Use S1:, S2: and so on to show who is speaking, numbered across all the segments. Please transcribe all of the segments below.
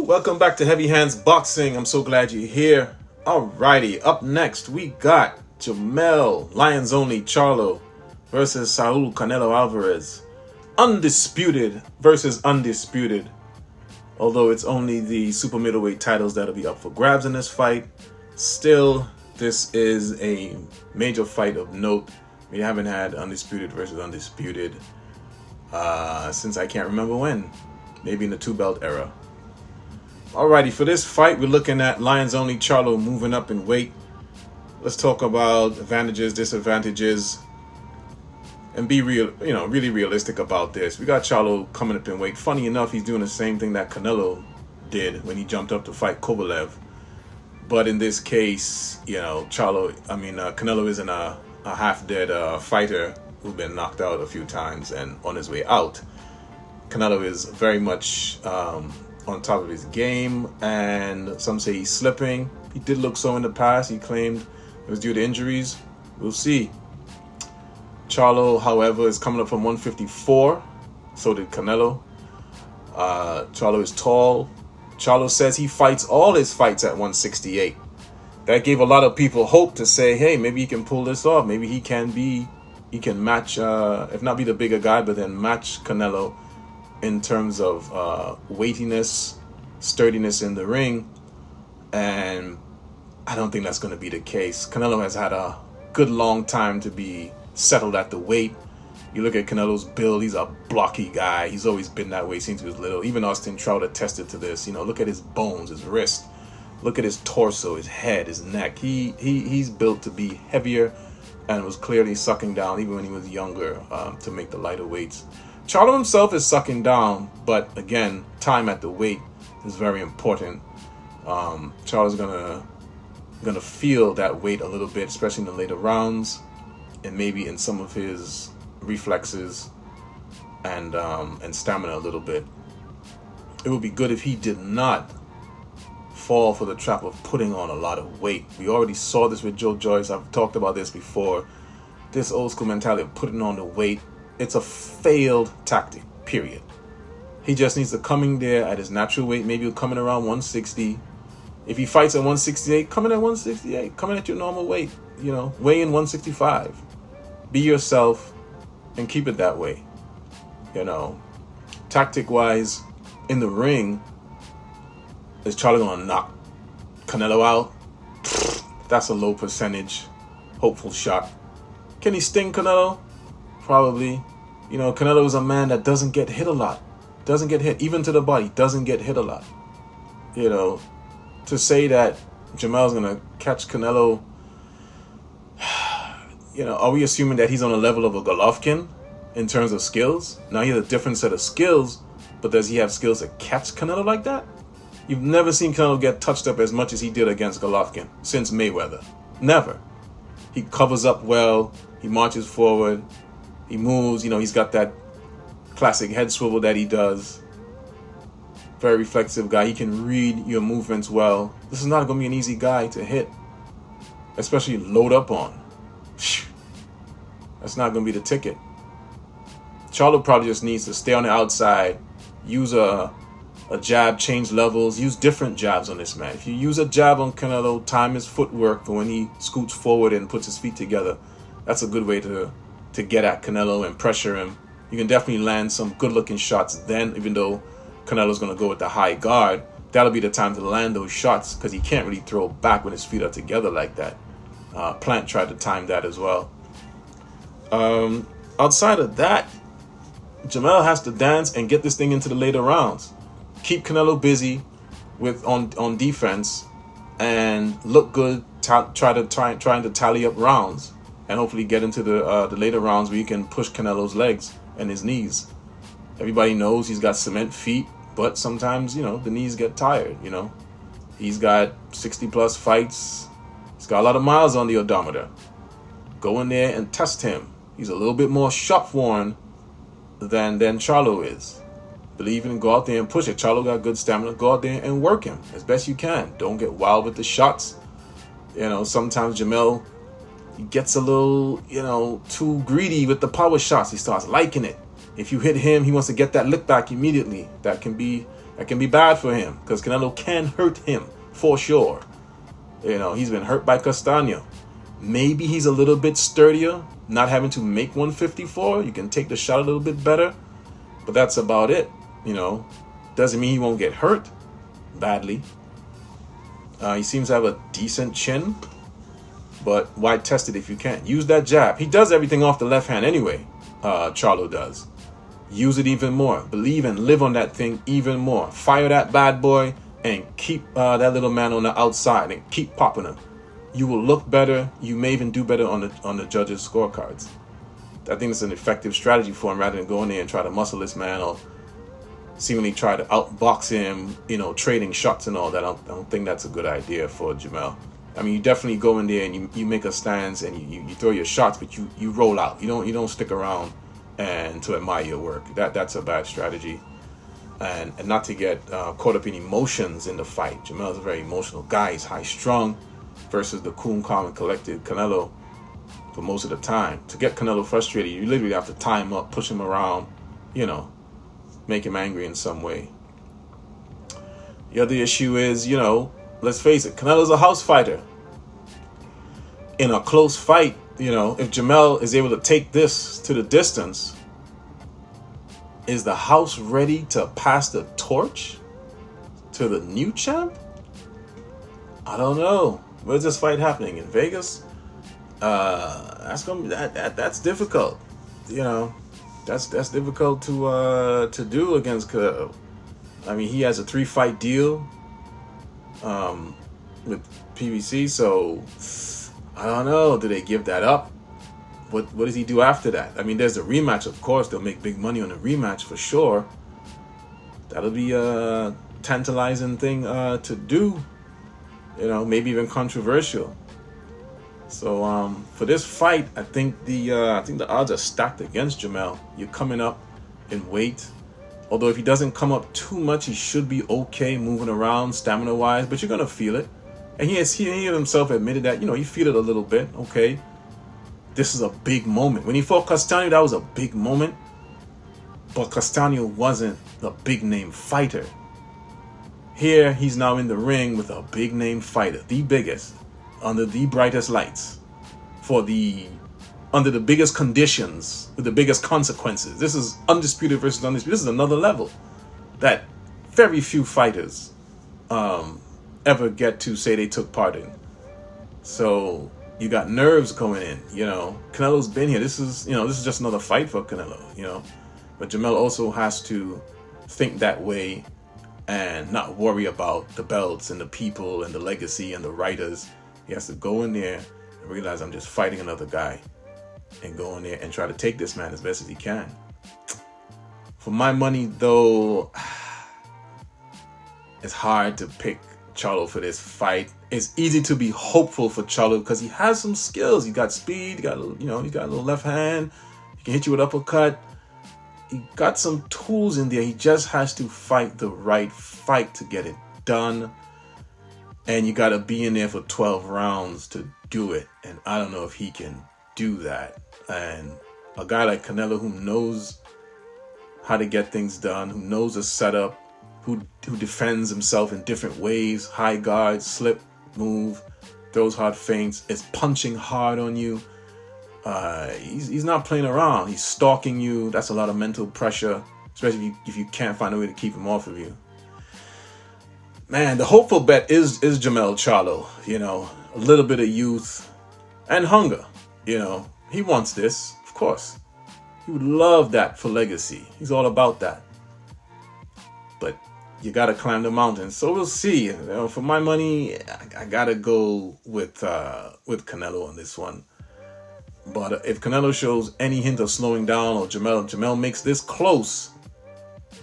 S1: Welcome back to Heavy Hands Boxing. I'm so glad you're here. Alrighty, up next we got Jermell Charlo versus Saul Canelo ALvarez. Undisputed versus undisputed. Although it's only the super middleweight titles that'll be up for grabs in this fight, still this is a major fight of note. We haven't had undisputed versus undisputed since I can't remember when. Maybe in the two-belt era. Alrighty, for this fight, we're looking at Charlo moving up in weight. Let's talk about advantages, disadvantages, and be real, really realistic about this. We got Charlo coming up in weight. Funny enough, he's doing the same thing that Canelo did when he jumped up to fight Kovalev. But in this case, Canelo isn't a half-dead fighter who's been knocked out a few times and on his way out. Canelo is very much on top of his game, and some say he's slipping. He did look so in the past. He claimed it was due to injuries. We'll see. Charlo, however, is coming up from 154. So did Canelo. Charlo is tall. Charlo says he fights all his fights at 168. That gave a lot of people hope to say, hey, maybe he can pull this off. Maybe he can match, if not be the bigger guy, but then match Canelo in terms of weightiness, sturdiness in the ring. And I don't think that's going to be the case. Canelo has had a good long time to be settled at the weight. You look at Canelo's build, he's a blocky guy. He's always been that way since he was little. Even Austin Trout attested to this. Look at his bones, his wrist. Look at his torso, his head, his neck. He's built to be heavier and was clearly sucking down even when he was younger to make the lighter weights. Charlo himself is sucking down, but again, time at the weight is very important. Charlo's gonna feel that weight a little bit, especially in the later rounds, and maybe in some of his reflexes and stamina a little bit. It would be good if he did not fall for the trap of putting on a lot of weight. We already saw this with Joe Joyce. I've talked about this before. This old school mentality of putting on the weight, it's a failed tactic, period. He just needs to come in there at his natural weight. Maybe he'll come in around 160. If he fights at 168, come in at 168. Come in at your normal weight. Weigh in 165. Be yourself and keep it that way. Tactic-wise, in the ring, is Charlo gonna knock Canelo out? That's a low percentage, hopeful shot. Can he sting Canelo? Probably. Canelo is a man that doesn't get hit a lot. Doesn't get hit, even to the body, doesn't get hit a lot. To say that Jermell's gonna catch Canelo, are we assuming that he's on a level of a Golovkin in terms of skills? Now he has a different set of skills, but does he have skills to catch Canelo like that? You've never seen Canelo get touched up as much as he did against Golovkin since Mayweather. Never. He covers up well, he marches forward, he moves, he's got that classic head swivel that he does. Very reflexive guy. He can read your movements well. This is not going to be an easy guy to hit, especially load up on. That's not going to be the ticket. Charlo probably just needs to stay on the outside, use a jab, change levels, use different jabs on this man. If you use a jab on Canelo, time his footwork for when he scoots forward and puts his feet together. That's a good way to get at Canelo and pressure him. You can definitely land some good-looking shots then, even though Canelo's going to go with the high guard. That'll be the time to land those shots because he can't really throw back when his feet are together like that. Plant tried to time that as well. Outside of that, Jermell has to dance and get this thing into the later rounds. Keep Canelo busy on defense and look good, trying to tally up rounds. And hopefully get into the later rounds where you can push Canelo's legs and his knees. Everybody knows he's got cement feet, but sometimes, the knees get tired, He's got 60-plus fights. He's got a lot of miles on the odometer. Go in there and test him. He's a little bit more shot-worn than Charlo is. Believe in, go out there and push it. Charlo got good stamina. Go out there and work him as best you can. Don't get wild with the shots. Sometimes Jermell, he gets a little, too greedy with the power shots. He starts liking it. If you hit him, he wants to get that lick back immediately. That can be That can be bad for him because Canelo can hurt him for sure. He's been hurt by Castaño. Maybe he's a little bit sturdier, not having to make 154. You can take the shot a little bit better, but that's about it. Doesn't mean he won't get hurt badly. He seems to have a decent chin, but why test it if you can't? Use that jab. He does everything off the left hand anyway. Charlo does. Use it even more. Believe and live on that thing even more. Fire that bad boy and keep that little man on the outside and keep popping him. You will look better. You may even do better on the judges' scorecards. I think it's an effective strategy for him rather than going there and try to muscle this man or seemingly try to outbox him, trading shots and all that. I don't think that's a good idea for Jermell. I mean, you definitely go in there and you make a stance and you throw your shots, but you roll out. You don't stick around and to admire your work. That's a bad strategy. And not to get caught up in emotions in the fight. Jermell's a very emotional guy. He's high-strung versus the cool, calm, and collected Canelo for most of the time. To get Canelo frustrated, you literally have to tie him up, push him around, make him angry in some way. The other issue is, let's face it, Canelo's a house fighter. In a close fight, if Jermell is able to take this to the distance, is the house ready to pass the torch to the new champ? I don't know. Where's this fight happening? In Vegas? That's gonna be that's difficult. That's difficult to do against Canelo. I mean, he has a 3-fight deal with PBC, so I don't know. Do they give that up? What does he do after that? I mean, there's a rematch, of course. They'll make big money on the rematch for sure. That'll be a tantalizing thing to do. Maybe even controversial. So for this fight, I think the odds are stacked against Jermell. You're coming up in weight. Although if he doesn't come up too much, he should be okay moving around stamina-wise. But you're gonna feel it. And he himself admitted that you feel it a little bit. Okay. This is a big moment. When he fought Castaño, that was a big moment. But Castaño wasn't a big-name fighter. Here, he's now in the ring with a big-name fighter, the biggest, under the brightest lights, under the biggest conditions, with the biggest consequences. This is Undisputed versus Undisputed. This is another level that very few fighters ever get to say they took part in. So you got nerves going in, Canelo's been here. This is just another fight for Canelo, But Jermell also has to think that way and not worry about the belts and the people and the legacy and the writers. He has to go in there and realize I'm just fighting another guy and go in there and try to take this man as best as he can. For my money, though, it's hard to pick Charlo for this fight. It's easy to be hopeful for Charlo because he has some skills. He got speed. He got a little left hand. He can hit you with uppercut. He got some tools in there. He just has to fight the right fight to get it done. And you got to be in there for 12 rounds to do it. And I don't know if he can do that. And a guy like Canelo who knows how to get things done, who knows the setup, who defends himself in different ways, high guard, slip, move, throws hard feints, is punching hard on you. He's not playing around. He's stalking you. That's a lot of mental pressure, especially if you can't find a way to keep him off of you. Man, the hopeful bet is Jermell Charlo. A little bit of youth and hunger. He wants this, of course. He would love that for legacy. He's all about that. But you got to climb the mountain. So we'll see. For my money, I got to go with Canelo on this one. But if Canelo shows any hint of slowing down or Jermell makes this close,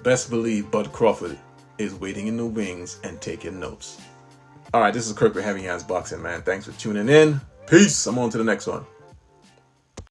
S1: best believe Bud Crawford is waiting in the wings and taking notes. All right, this is Kirk with Heavy Hands Boxing, man. Thanks for tuning in. Peace. I'm on to the next one.